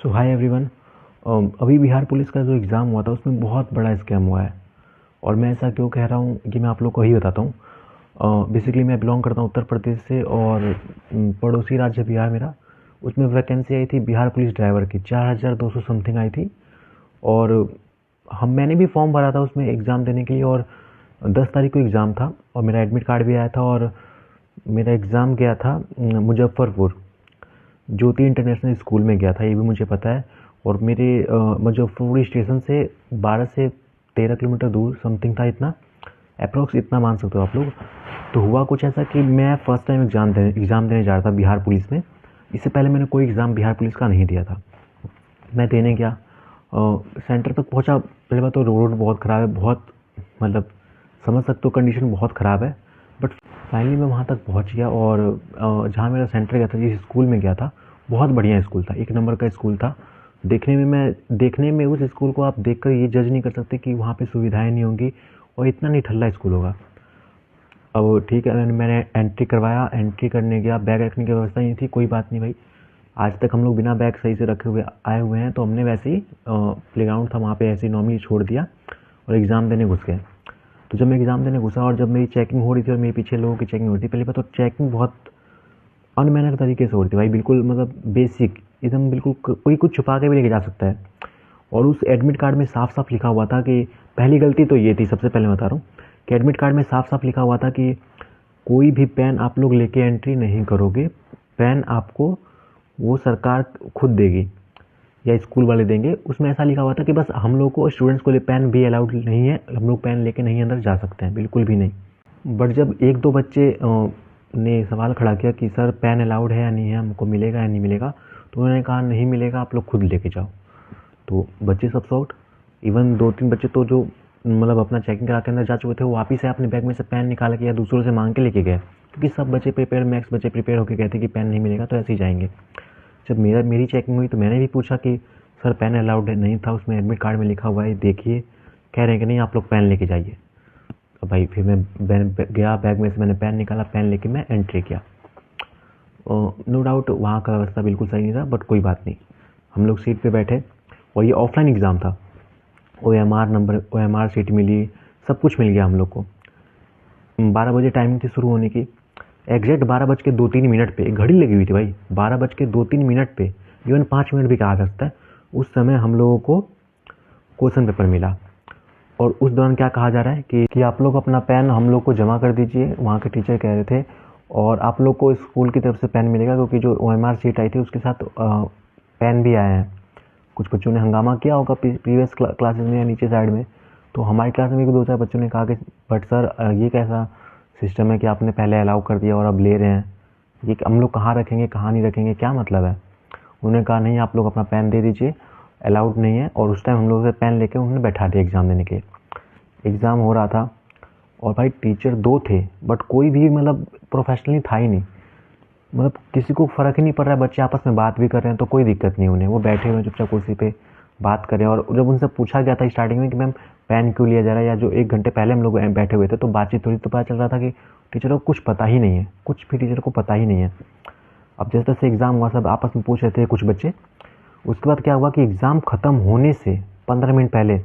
सो hi everyone. अभी Bihar police का जो एग्ज़ाम हुआ था उसमें बहुत बड़ा स्कैम हुआ है। और मैं ऐसा क्यों कह रहा हूँ कि मैं आप लोग को ही बताता हूँ। बेसिकली मैं बिलोंग करता हूँ उत्तर प्रदेश से और पड़ोसी राज्य बिहार मेरा। उसमें वैकेंसी आई थी बिहार पुलिस ड्राइवर की 4200 समथिंग आई थी। और मैंने भी फॉर्म भरा था उसमें एग्ज़ाम देने के लिए। और 10 तारीख को एग्ज़ाम था और मेरा एडमिट कार्ड भी आया था। और मेरा एग्ज़ाम गया था मुजफ्फ़रपुर ज्योति इंटरनेशनल स्कूल में गया था, ये भी मुझे पता है। और मेरे मुजफ्फरपुर स्टेशन से 12 से 13 किलोमीटर दूर समथिंग था, इतना अप्रॉक्स इतना मान सकते हो आप लोग। तो हुआ कुछ ऐसा कि मैं फर्स्ट टाइम एग्ज़ाम देने जा रहा था बिहार पुलिस में। इससे पहले मैंने कोई एग्ज़ाम बिहार पुलिस का नहीं दिया था। मैं देने गया, सेंटर तक पहुंचा। पहले बात तो रोड बहुत ख़राब है, बहुत मतलब समझ सकते हो कंडीशन बहुत ख़राब है। बट फाइनली मैं वहाँ तक पहुँच गया। और जहाँ मेरा सेंटर गया था, जिस स्कूल में गया था, बहुत बढ़िया स्कूल था, एक नंबर का स्कूल था। देखने में उस स्कूल को आप देखकर ये जज नहीं कर सकते कि वहाँ पे सुविधाएं नहीं होंगी और इतना निठल्ला स्कूल होगा। अब ठीक है, मैंने एंट्री करवाया। एंट्री करने गया, बैग रखने की व्यवस्था नहीं थी। कोई बात नहीं भाई, आज तक हम लोग बिना बैग सही से रखे हुए आए हुए हैं, तो हमने वैसे ही प्लेग्राउंड था वहाँ पे ऐसे ही नॉर्मली छोड़ दिया और एग्ज़ाम देने घुस गए। तो जब मैं एग्ज़ाम देने घुसा और जब मेरी चेकिंग हो रही थी और मेरे पीछे लोगों की चेकिंग हो रही थी, पहले बात तो चेकिंग बहुत अनमैनर तरीके से हो रही थी भाई, बिल्कुल मतलब बेसिक एकदम, बिल्कुल कोई कुछ छुपा के भी लेके जा सकता है। और उस एडमिट कार्ड में साफ साफ लिखा हुआ था कि पहली गलती तो ये थी, सबसे पहले बता रहा हूँ कि एडमिट कार्ड में साफ साफ लिखा हुआ था कि कोई भी पेन आप लोग लेके एंट्री नहीं करोगे। पेन आपको वो सरकार खुद देगी या स्कूल वाले देंगे। उसमें ऐसा लिखा हुआ था कि बस हम लोग को स्टूडेंट्स को पेन भी अलाउड नहीं है, हम लोग पेन लेके नहीं अंदर जा सकते हैं, बिल्कुल भी नहीं। बट जब एक दो बच्चे ने सवाल खड़ा किया कि सर पेन अलाउड है या नहीं है, हमको मिलेगा या नहीं मिलेगा, तो उन्होंने कहा नहीं मिलेगा, आप लोग खुद लेके जाओ। तो बच्चे सब सॉर्ट, इवन 2-3 बच्चे तो जो मतलब अपना चेकिंग करा के अंदर जा चुके थे, वो वापिस से अपने बैग में से पेन निकाल के या दूसरों से मांग के लेके गए, क्योंकि सब बच्चे प्रिपेयर, मैक्स बच्चे प्रिपेयर होकर गए थे कि पेन नहीं मिलेगा तो ऐसे ही जाएंगे। जब मेरी चेकिंग हुई तो मैंने भी पूछा कि सर पेन अलाउड नहीं था, उसमें एडमिट कार्ड में लिखा हुआ है, देखिए। कह रहे हैं कि नहीं आप लोग पेन लेके जाइए। तो भाई फिर मैं गया, बैग में से मैंने पेन निकाला, पेन लेके मैं एंट्री किया। नो डाउट वहाँ का व्यवस्था बिल्कुल सही नहीं था, बट कोई बात नहीं। हम लोग सीट पे बैठे और ये ऑफलाइन एग्ज़ाम था। OMR सीट मिली, सब कुछ मिल गया हम लोग को। 12 बजे टाइमिंग थी शुरू होने की। एग्जैक्ट 12:02 पे एक घड़ी लगी हुई थी भाई, 12:02 पे, इवन 5 मिनट भी कहा जा सकता है। उस समय हम लोगों को क्वेश्चन पेपर मिला। और उस दौरान क्या कहा जा रहा है कि आप लोग अपना पेन हम लोग को जमा कर दीजिए, वहाँ के टीचर कह रहे थे। और आप लोग को स्कूल की तरफ से पेन मिलेगा, क्योंकि जो OMR सीट आई थी उसके साथ पेन भी आए हैं। कुछ बच्चों ने हंगामा किया होगा प्रीवियस क्लासेस में या नीचे साइड में। तो हमारी क्लास में भी 2-4 बच्चों ने कहा कि बट सर ये कैसा सिस्टम है कि आपने पहले अलाउ कर दिया और अब ले रहे हैं, ये हम लोग कहाँ रखेंगे कहाँ नहीं रखेंगे, क्या मतलब है। उन्होंने कहा नहीं आप लोग अपना पेन दे दीजिए, अलाउड नहीं है। और उस टाइम हम लोग से पेन लेके उन्होंने बैठा दिया एग्ज़ाम देने के। एग्ज़ाम हो रहा था और भाई टीचर 2 थे, बट कोई भी मतलब प्रोफेशनली था ही नहीं। मतलब किसी को फ़र्क ही नहीं पड़ रहा है, बच्चे आपस में बात भी कर रहे हैं तो कोई दिक्कत नहीं उन्हें, वो बैठे हुए चुपचाप कुर्सी पे बात करें। और जब उनसे पूछा गया था स्टार्टिंग में कि मैम पेन क्यों लिया जा रहा है, या जो 1 घंटे पहले हम लोग बैठे हुए थे, तो बातचीत थोड़ी तो पता चल रहा था कि टीचरों को कुछ पता ही नहीं है, कुछ भी टीचर को पता ही नहीं है। अब जैसे तैसे एग्ज़ाम हुआ, सब आपस में पूछ रहे थे कुछ बच्चे। उसके बाद क्या हुआ कि एग्ज़ाम ख़त्म होने से 15 मिनट पहले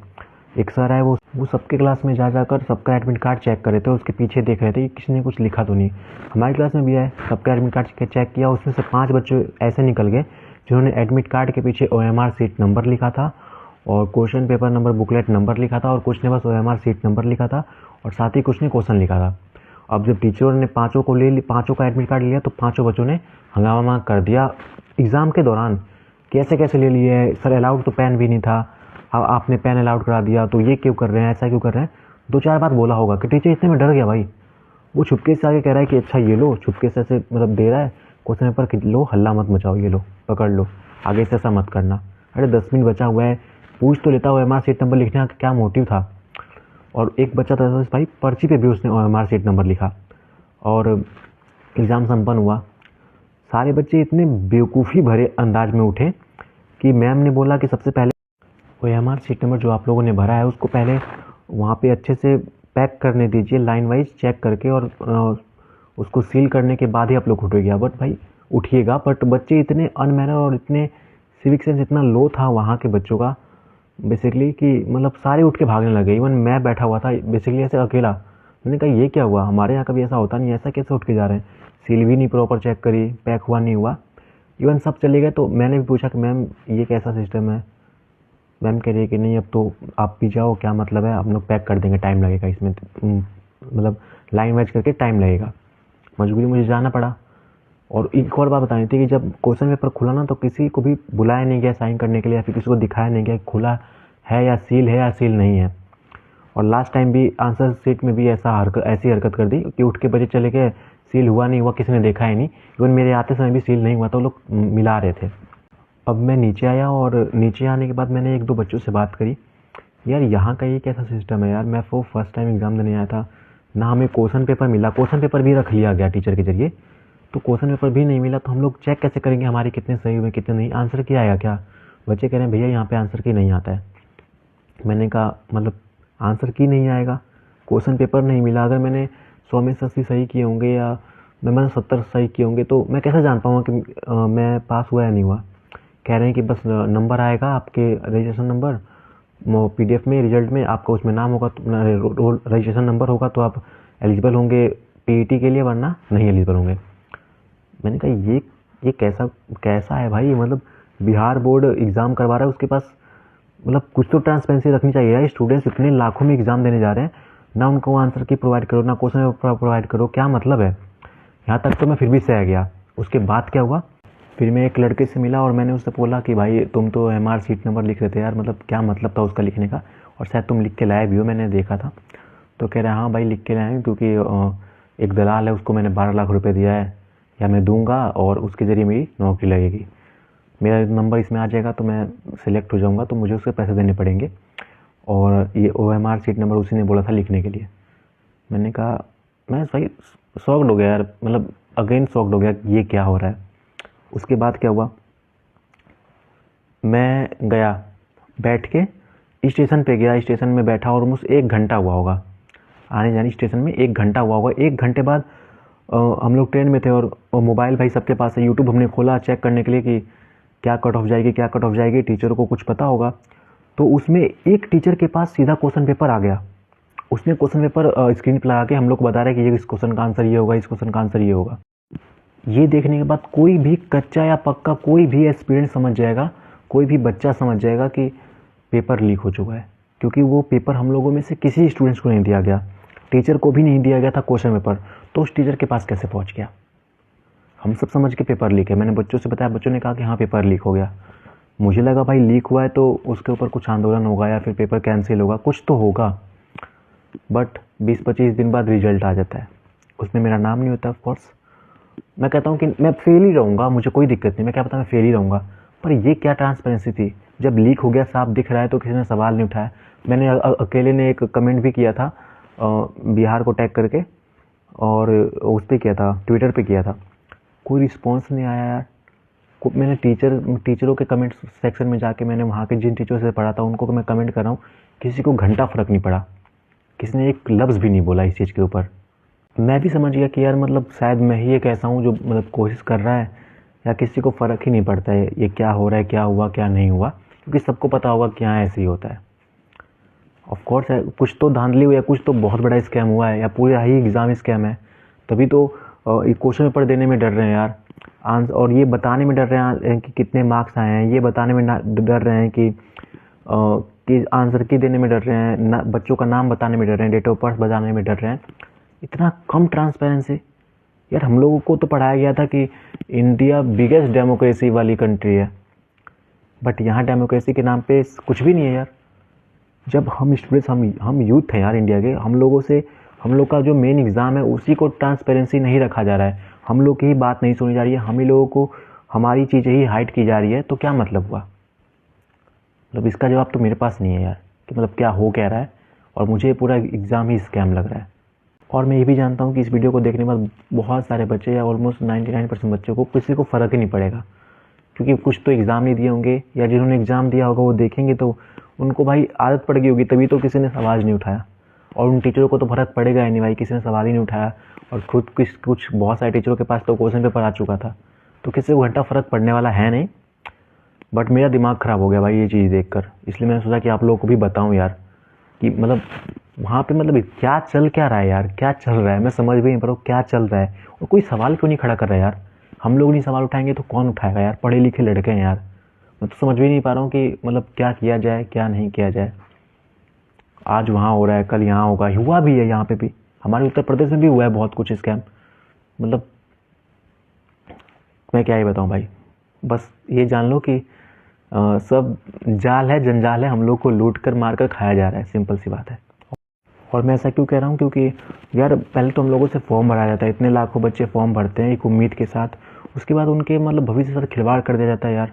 एक सर आए, वो सबके क्लास में जा जाकर सबका एडमिट कार्ड चेक कर रहे थे, उसके पीछे देख रहे थे कि किसी ने कुछ लिखा तो नहीं। हमारी क्लास में भी आए, सबका एडमिट कार्ड चेक किया। उसमें से 5 बच्चे ऐसे निकल गए जिन्होंने एडमिट कार्ड के पीछे OMR सीट नंबर लिखा था और question paper number booklet number लिखा था, और कुछ ने बस OMR सीट नंबर लिखा था और साथ ही कुछ ने क्वेश्चन लिखा था। अब जब टीचरों ने पाँचों का एडमिट कार्ड लिया तो 5 बच्चों ने हंगामा कर दिया एग्ज़ाम के दौरान, कैसे कैसे ले लिए सर, अलाउड तो पेन भी नहीं था, अब आपने पेन अलाउड करा दिया तो ये क्यों कर रहे हैं, ऐसा क्यों कर रहे हैं। 2-4 बात बोला होगा कि टीचर इतने में डर गया भाई। वो छुपके से आगे कह रहा है कि अच्छा ये लो, छुपके से ऐसे मतलब दे रहा है क्वेश्चन पेपर कि लो, हल्ला मत मचाओ, ये लो पकड़ लो, आगे से ऐसा मत करना। अरे 10 मिनट बचा हुआ है, पूछ तो लेता OMR सीट नंबर लिखने का क्या मोटिव था। और एक बच्चा था भाई, पर्ची पे भी उसने OMR सीट नंबर लिखा। और एग्ज़ाम संपन्न हुआ। सारे बच्चे इतने बेवकूफ़ी भरे अंदाज में उठे कि मैम ने बोला कि सबसे पहले OMR सीट नंबर जो आप लोगों ने भरा है उसको पहले वहाँ पे अच्छे से पैक करने दीजिए, लाइन वाइज चेक करके, और उसको सील करने के बाद ही आप लोग उठिएगा। बट भाई उठिएगा, बट बच्चे इतने अनमैनर और इतने सिविक सेंस इतना लो था वहाँ के बच्चों का बेसिकली कि मतलब सारे उठ के भागने लगे। इवन मैं बैठा हुआ था बेसिकली ऐसे अकेला। मैंने कहा ये क्या हुआ, हमारे यहाँ कभी ऐसा होता नहीं, ऐसा कैसे उठ के जा रहे हैं। सील भी नहीं प्रॉपर चेक करी, पैक हुआ नहीं हुआ। इवन सब चले गए तो मैंने भी पूछा कि मैम ये कैसा सिस्टम है। मैम कह रही है कि नहीं अब तो आप भी जाओ, क्या मतलब है, हम लोग पैक कर देंगे, टाइम लगेगा इसमें, मतलब लाइन वाइज करके टाइम लगेगा। मजबूरी मुझे जाना पड़ा। और एक और बात बतानी थी कि जब क्वेश्चन पेपर खुला ना तो किसी को भी बुलाया नहीं गया साइन करने के लिए, या फिर किसी को दिखाया नहीं गया खुला है या सील नहीं है। और लास्ट टाइम भी आंसर शीट में भी ऐसी हरकत कर दी कि उठ के बजे चले गए, सील हुआ नहीं हुआ किसी ने देखा ही नहीं। इवन मेरे आते समय भी सील नहीं हुआ, तो लोग मिला रहे थे। अब मैं नीचे आया और नीचे आने के बाद मैंने एक दो बच्चों से बात करी, यार यहाँ का ये कैसा सिस्टम है यार, मैं वो फर्स्ट टाइम एग्ज़ाम देने आया था, ना हमें क्वेश्चन पेपर मिला, क्वेश्चन पेपर भी रख लिया गया टीचर के जरिए, तो क्वेश्चन पेपर भी नहीं मिला, तो हम लोग चेक कैसे करेंगे हमारे कितने सही हुए कितने नहीं, आंसर की आया क्या। बच्चे कह रहे हैं भैया यहाँ पे आंसर की नहीं आता है। मैंने कहा मतलब आंसर की नहीं आएगा, क्वेश्चन पेपर नहीं मिला, अगर मैंने 100 में से 80 सही किए होंगे या मैंने 70 सही किए होंगे तो मैं कैसे जान पाऊँगा कि मैं पास हुआ या नहीं हुआ। कह रहे हैं कि बस नंबर आएगा आपके रजिस्ट्रेशन नंबर PDF में, रिजल्ट में आपका उसमें नाम होगा, तो रजिस्ट्रेशन नंबर होगा तो आप एलिजिबल होंगे PET के लिए, वरना नहीं एलिजिबल होंगे। मैंने कहा ये कैसा है भाई, मतलब बिहार बोर्ड एग्ज़ाम करवा रहा है, उसके पास मतलब कुछ तो ट्रांसपेरेंसी रखनी चाहिए यार। स्टूडेंट्स इतने लाखों में एग्ज़ाम देने जा रहे हैं, ना उनको आंसर की प्रोवाइड करो, ना क्वेश्चन प्रोवाइड करो, क्या मतलब है। यहाँ तक तो मैं फिर भी सह गया। उसके बाद क्या हुआ, फिर मैं एक लड़के से मिला और मैंने उससे बोला कि भाई तुम तो MR सीट नंबर लिख रहे थे यार, मतलब क्या मतलब था उसका लिखने का, और शायद तुम लिख के लाए भी हो, मैंने देखा था। तो कह रहे हैं हाँ भाई लिख के लाए हैं, क्योंकि एक दलाल है उसको मैंने 12 लाख रुपए दिया है, या मैं दूंगा और उसके ज़रिए मेरी नौकरी लगेगी, मेरा नंबर इसमें आ जाएगा तो मैं सिलेक्ट हो जाऊँगा, तो मुझे उसके पैसे देने पड़ेंगे, और ये OMR सीट नंबर उसी ने बोला था लिखने के लिए। मैंने कहा मैं भाई शॉक्ड हो गया यार, मतलब अगेन शॉक्ड हो गया ये क्या हो रहा है। उसके बाद क्या हुआ, मैं गया, बैठ के स्टेशन पे गया, स्टेशन में बैठा, ऑलमोस्ट 1 घंटा हुआ होगा, आने जाने स्टेशन में 1 घंटा हुआ होगा। 1 घंटे बाद हम लोग ट्रेन में थे और मोबाइल भाई सबके पास है, यूट्यूब हमने खोला चेक करने के लिए कि क्या कट ऑफ जाएगी, टीचर को कुछ पता होगा। तो उसमें एक टीचर के पास सीधा क्वेश्चन पेपर आ गया, उसने क्वेश्चन पेपर स्क्रीन पर लगा के हम लोग को बता रहा है कि ये इस क्वेश्चन का आंसर ये होगा, इस क्वेश्चन का आंसर ये होगा। ये देखने के बाद कोई भी कच्चा या पक्का कोई भी एस्पिरेंट समझ जाएगा, कोई भी बच्चा समझ जाएगा कि पेपर लीक हो चुका है, क्योंकि वो पेपर हम लोगों में से किसी स्टूडेंट्स को नहीं दिया गया, टीचर को भी नहीं दिया गया था क्वेश्चन पेपर, तो उस टीचर के पास कैसे पहुंच गया। हम सब समझ के पेपर लीक है, मैंने बच्चों से बताया, बच्चों ने कहा कि हाँ पेपर लीक हो गया। मुझे लगा भाई लीक हुआ है तो उसके ऊपर कुछ आंदोलन होगा या फिर पेपर कैंसिल होगा, कुछ तो होगा। बट 20-25 दिन बाद रिजल्ट आ जाता है, उसमें मेरा नाम नहीं होता। ऑफकोर्स मैं कहता हूँ कि मैं फेल ही रहूँगा, मुझे कोई दिक्कत नहीं, मैं क्या पता मैं फेल ही रहूँगा, पर ये क्या ट्रांसपेरेंसी थी। जब लीक हो गया साफ दिख रहा है तो किसी ने सवाल नहीं उठाया। मैंने अकेले ने एक कमेंट भी किया था बिहार को टैग करके, और उस पर किया था, ट्विटर पे किया था, कोई रिस्पॉन्स नहीं आया यार। मैंने टीचरों के कमेंट सेक्शन में जाके मैंने वहाँ के जिन टीचरों से पढ़ा था उनको मैं कमेंट कर रहा हूँ, किसी को घंटा फ़र्क नहीं पड़ा, किसी ने एक लफ्ज़ भी नहीं बोला इस चीज़ के ऊपर। मैं भी समझ गया कि यार मतलब शायद मैं ही एक ऐसा हूँ जो मतलब कोशिश कर रहा है, या किसी को फ़र्क ही नहीं पड़ता है ये क्या हो रहा है, क्या हुआ क्या नहीं हुआ, क्योंकि सबको पता होगा कि यहाँ ऐसे ही होता है। ऑफ कोर्स कुछ तो धांधली हुई है, कुछ तो बहुत बड़ा स्कैम हुआ है, या पूरा ही एग्ज़ाम स्कैम है, तभी तो क्वेश्चन पेपर देने में डर रहे हैं यार, और ये बताने में डर रहे हैं कि कितने मार्क्स आए हैं, ये बताने में डर रहे हैं कि आंसर की देने में डर रहे हैं, बच्चों का नाम बताने में डर रहे हैं, डेट ऑफ बर्थ बताने में डर रहे हैं। इतना कम ट्रांसपेरेंसी यार। हम लोगों को तो पढ़ाया गया था कि इंडिया बिगेस्ट डेमोक्रेसी वाली कंट्री है, बट यहाँ डेमोक्रेसी के नाम पे कुछ भी नहीं है यार। जब हम स्टूडेंट्स, हम यूथ हैं यार इंडिया के, हम लोग का जो मेन एग्ज़ाम है उसी को ट्रांसपेरेंसी नहीं रखा जा रहा है, हम लोग की ही बात नहीं सुनी जा रही है, हम ही लोगों को हमारी चीज़ें ही हाइड की जा रही है, तो क्या मतलब हुआ। मतलब इसका जवाब तो मेरे पास नहीं है यार कि मतलब क्या हो कह रहा है, और मुझे पूरा एग्ज़ाम ही स्कैम लग रहा है। और मैं ये भी जानता हूँ कि इस वीडियो को देखने के बाद बहुत सारे बच्चे, या ऑलमोस्ट 99% बच्चों को, किसी को फ़र्क ही नहीं पड़ेगा, क्योंकि कुछ तो एग्ज़ाम नहीं दिए होंगे, या जिन्होंने एग्ज़ाम दिया होगा वो देखेंगे तो उनको भाई आदत पड़ गई होगी, तभी तो किसी ने आवाज़ नहीं उठाया। और उन टीचरों को तो फ़र्क पड़ेगा ही नहीं भाई, किसी ने सवाल ही नहीं उठाया, और खुद कुछ बहुत सारे टीचरों के पास तो क्वेश्चन पेपर आ चुका था, तो किसी को घंटा फ़र्क पड़ने वाला है नहीं। बट मेरा दिमाग ख़राब हो गया भाई ये चीज़ देखकर, इसलिए मैंने सोचा कि आप लोगों को भी बताऊं यार कि मतलब वहाँ पे मतलब क्या चल क्या रहा है यार, क्या चल रहा है, मैं समझ भी नहीं पा रहा हूँ क्या चल रहा है। और कोई सवाल क्यों नहीं खड़ा कर रहा है यार, हम लोग नहीं सवाल उठाएंगे तो कौन उठाएगा यार, पढ़े लिखे लड़के हैं यार। मैं तो समझ भी नहीं पा रहा हूँ कि मतलब क्या किया जाए क्या नहीं किया जाए। आज वहाँ हो रहा है, कल यहाँ होगा, हुआ भी है यहाँ पे भी, हमारे उत्तर प्रदेश में भी हुआ है बहुत कुछ स्कैम। मतलब मैं क्या ही बताऊँ भाई, बस ये जान लो कि सब जाल है, जंजाल है, हम लोग को लूट कर मार कर खाया जा रहा है, सिंपल सी बात है। और मैं ऐसा क्यों कह रहा हूँ, क्योंकि यार पहले तो हम लोगों से फॉर्म भराया जाता है, इतने लाखों बच्चे फॉर्म भरते हैं एक उम्मीद के साथ, उसके बाद उनके मतलब भविष्य के साथ खिलवाड़ कर दिया जाता है यार।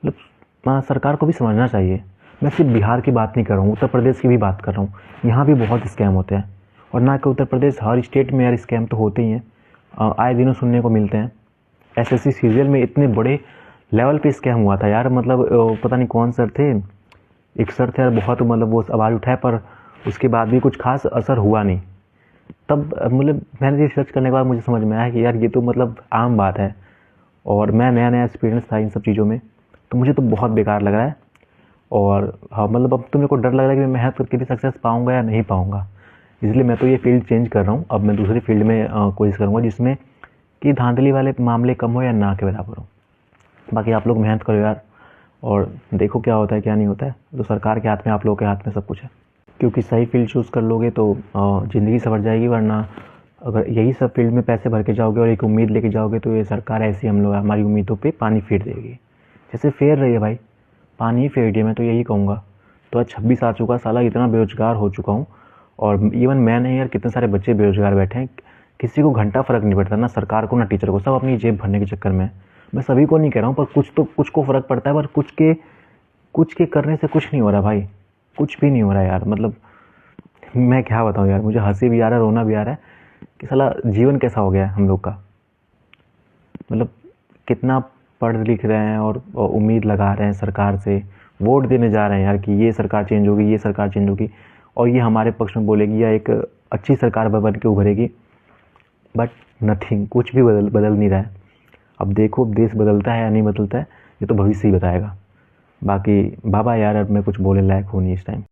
मतलब सरकार को भी समझना चाहिए। मैं सिर्फ बिहार की बात नहीं कर रहा हूँ, उत्तर प्रदेश की भी बात कर रहा हूँ, यहाँ भी बहुत स्कैम होते हैं। और ना कि उत्तर प्रदेश, हर स्टेट में यार स्कैम तो होते ही हैं, आए दिनों सुनने को मिलते हैं। एसएससी सीरियल में इतने बड़े लेवल पे स्कैम हुआ था यार, मतलब पता नहीं कौन सर थे, एक सर थे यार, बहुत मतलब वो आवाज़ उठाए पर उसके बाद भी कुछ खास असर हुआ नहीं। तब मतलब मैंने रिसर्च करने के बाद मुझे समझ में आया कि यार ये तो मतलब आम बात है, और मैं नया नया एक्सपीरियंस था इन सब चीज़ों में, तो मुझे तो बहुत बेकार लग रहा है। और हाँ मतलब अब तो मेरे को डर लग रहा है कि मैं मेहनत करके भी सक्सेस पाऊँगा या नहीं पाऊँगा, इसलिए मैं तो ये फील्ड चेंज कर रहा हूँ। अब मैं दूसरी फील्ड में कोशिश करूँगा जिसमें कि धांधली वाले मामले कम हो या ना के बराबर हो। बाकी आप लोग मेहनत करो यार, और देखो क्या होता है क्या नहीं होता है, तो सरकार के हाथ में, आप लोगों के हाथ में सब कुछ है। क्योंकि सही फील्ड चूज़ कर लोगे तो ज़िंदगी संवर जाएगी, वरना अगर यही सब फील्ड में पैसे भर के जाओगे और एक उम्मीद लेके जाओगे तो ये सरकार ऐसी हम लोग हमारी उम्मीदों पे पानी फेर देगी। जैसे फेर रही है भाई, पानी ही फेर दिया, मैं तो यही कहूँगा। तो आज 26 आ चुका, साला इतना बेरोजगार हो चुका हूँ, और इवन मैं नहीं यार, कितने सारे बच्चे बेरोजगार बैठे हैं, किसी को घंटा फ़र्क नहीं पड़ता, ना सरकार को ना टीचर को, सब अपनी जेब भरने के चक्कर में। मैं सभी को नहीं कह रहा हूँ, पर कुछ को फ़र्क पड़ता है, पर कुछ के करने से कुछ नहीं हो रहा भाई, कुछ भी नहीं हो रहा यार। मतलब मैं क्या बताऊँ यार, मुझे हंसी भी आ रहा है, रोना भी आ रहा है कि साला जीवन कैसा हो गया है हम लोग का। मतलब कितना पढ़ लिख रहे हैं और उम्मीद लगा रहे हैं सरकार से, वोट देने जा रहे हैं यार कि ये सरकार चेंज होगी, ये सरकार चेंज होगी, और ये हमारे पक्ष में बोलेगी या एक अच्छी सरकार बन के उभरेगी। बट नथिंग, कुछ भी बदल नहीं रहा है। अब देखो देश बदलता है या नहीं बदलता है, ये तो भविष्य ही बताएगा। बाकी बाबा यार, अब मैं कुछ बोलने लायक हूँ नहीं इस टाइम।